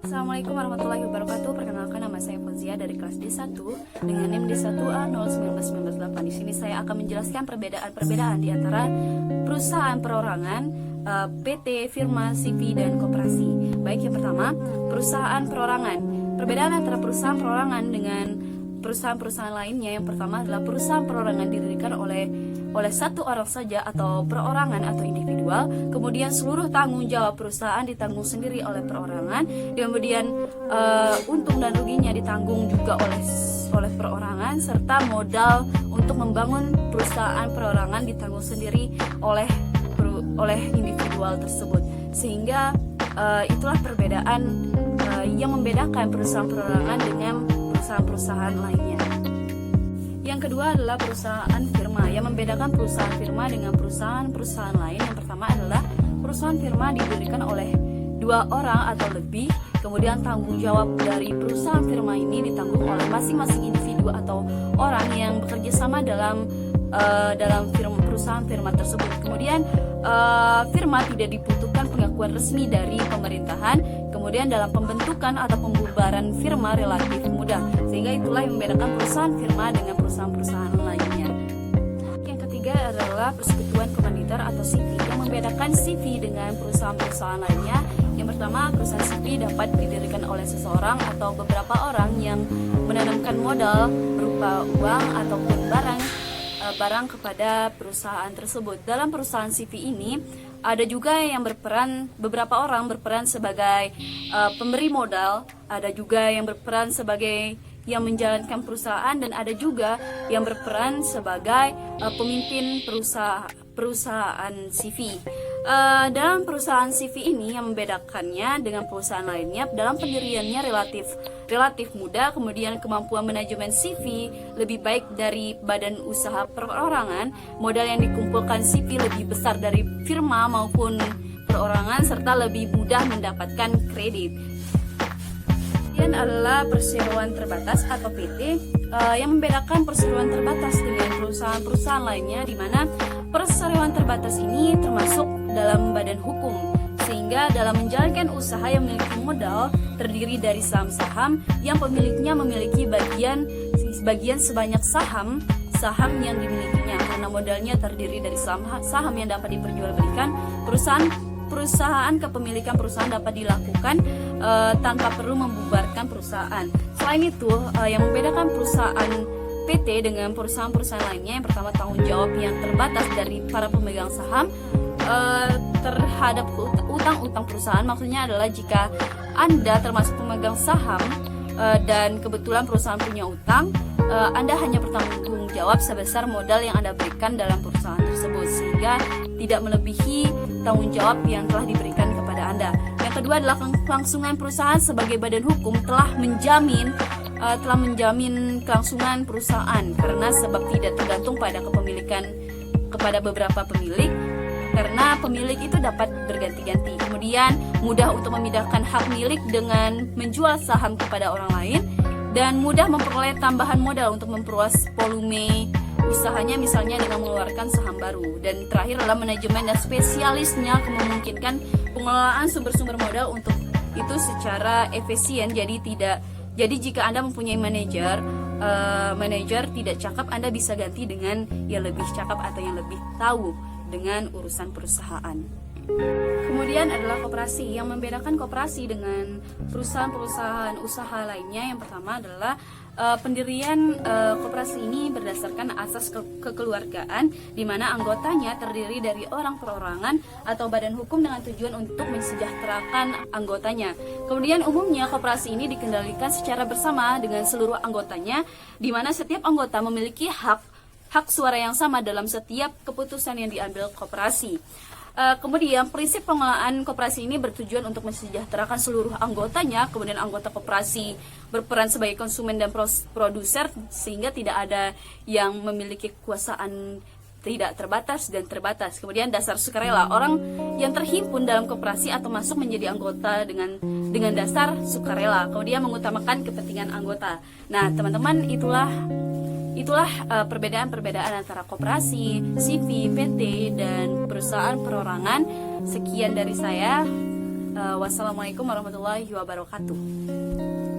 Assalamualaikum warahmatullahi wabarakatuh. Perkenalkan, nama saya Fauzia dari kelas D1 dengan NIM D1A 01998. Di sini saya akan menjelaskan perbedaan di antara perusahaan perorangan, PT, firma, CV, dan koperasi. Baik, yang pertama, perusahaan perorangan. Perbedaan antara perusahaan perorangan dengan perusahaan-perusahaan lainnya, yang pertama adalah perusahaan perorangan didirikan oleh satu orang saja atau perorangan atau individual. Kemudian seluruh tanggung jawab perusahaan ditanggung sendiri oleh perorangan. Kemudian untung dan ruginya ditanggung juga oleh perorangan, serta modal untuk membangun perusahaan perorangan ditanggung sendiri oleh individual tersebut. Sehingga itulah perbedaan yang membedakan perusahaan perorangan dengan perusahaan lainnya. Yang kedua adalah perusahaan firma. Yang membedakan perusahaan firma dengan perusahaan lain, yang pertama adalah perusahaan firma didirikan oleh dua orang atau lebih. Kemudian tanggung jawab dari perusahaan firma ini ditanggung oleh masing-masing individu atau orang yang bekerja sama dalam perusahaan firma tersebut. Kemudian firma tidak dibutuhkan pengakuan resmi dari pemerintahan. Kemudian dalam pembentukan atau pembubaran firma relatif mudah, sehingga itulah yang membedakan perusahaan firma dengan perusahaan-perusahaan lainnya. Yang ketiga adalah persekutuan komanditer atau CV. Yang membedakan CV dengan perusahaan-perusahaan lainnya, yang pertama, perusahaan CV dapat didirikan oleh seseorang atau beberapa orang yang menanamkan modal berupa uang ataupun barang kepada perusahaan tersebut. Dalam perusahaan CV ini ada juga yang beberapa orang berperan sebagai pemberi modal, ada juga yang berperan sebagai yang menjalankan perusahaan, dan ada juga yang berperan sebagai pemimpin perusahaan CV. Dalam perusahaan CV ini yang membedakannya dengan perusahaan lainnya, dalam pendiriannya relatif mudah. Kemudian kemampuan manajemen CV lebih baik dari badan usaha perorangan. Modal yang dikumpulkan CV lebih besar dari firma maupun perorangan, serta lebih mudah mendapatkan kredit. Kemudian adalah perseroan terbatas atau PT. Yang membedakan perseroan terbatas dengan perusahaan-perusahaan lainnya, di mana perseroan terbatas ini termasuk dalam badan hukum, sehingga dalam menjalankan usaha yang memiliki modal terdiri dari saham-saham yang pemiliknya memiliki bagian sebanyak saham yang dimilikinya. Karena modalnya terdiri dari saham yang dapat diperjualbelikan, perusahaan kepemilikan perusahaan dapat dilakukan tanpa perlu membubarkan perusahaan. Selain itu, yang membedakan perusahaan PT dengan perusahaan-perusahaan lainnya, yang pertama, tanggung jawab yang terbatas dari para pemegang saham terhadap utang-utang perusahaan. Maksudnya adalah jika Anda termasuk pemegang saham dan kebetulan perusahaan punya utang, Anda hanya bertanggung jawab sebesar modal yang Anda berikan dalam perusahaan tersebut, sehingga tidak melebihi tanggung jawab yang telah diberikan kepada Anda. Yang kedua adalah kelangsungan perusahaan. Sebagai badan hukum telah menjamin kelangsungan perusahaan karena sebab tidak tergantung pada kepemilikan kepada beberapa pemilik, karena pemilik itu dapat berganti-ganti. Kemudian mudah untuk memindahkan hak milik dengan menjual saham kepada orang lain, dan mudah memperoleh tambahan modal untuk memperluas volume usahanya, misalnya dengan mengeluarkan saham baru. Dan terakhir adalah manajemen dan spesialisnya memungkinkan pengelolaan sumber-sumber modal untuk itu secara efisien. Jadi jika Anda mempunyai manajer tidak cakap, Anda bisa ganti dengan yang lebih cakap atau yang lebih tahu dengan urusan perusahaan. Kemudian adalah koperasi. Yang membedakan koperasi dengan perusahaan-perusahaan usaha lainnya, yang pertama adalah pendirian koperasi ini berdasarkan asas kekeluargaan, di mana anggotanya terdiri dari orang perorangan atau badan hukum dengan tujuan untuk mensejahterakan anggotanya. Kemudian umumnya koperasi ini dikendalikan secara bersama dengan seluruh anggotanya, di mana setiap anggota memiliki hak suara yang sama dalam setiap keputusan yang diambil koperasi. Kemudian prinsip pengelolaan koperasi ini bertujuan untuk mensejahterakan seluruh anggotanya. Kemudian anggota koperasi berperan sebagai konsumen dan produser, sehingga tidak ada yang memiliki kekuasaan tidak terbatas dan terbatas. Kemudian dasar sukarela, orang yang terhimpun dalam koperasi atau masuk menjadi anggota dengan dasar sukarela. Kemudian mengutamakan kepentingan anggota. Nah, teman-teman, itulah perbedaan antara koperasi, CV, PT, dan perusahaan perorangan. Sekian dari saya. Wassalamualaikum warahmatullahi wabarakatuh.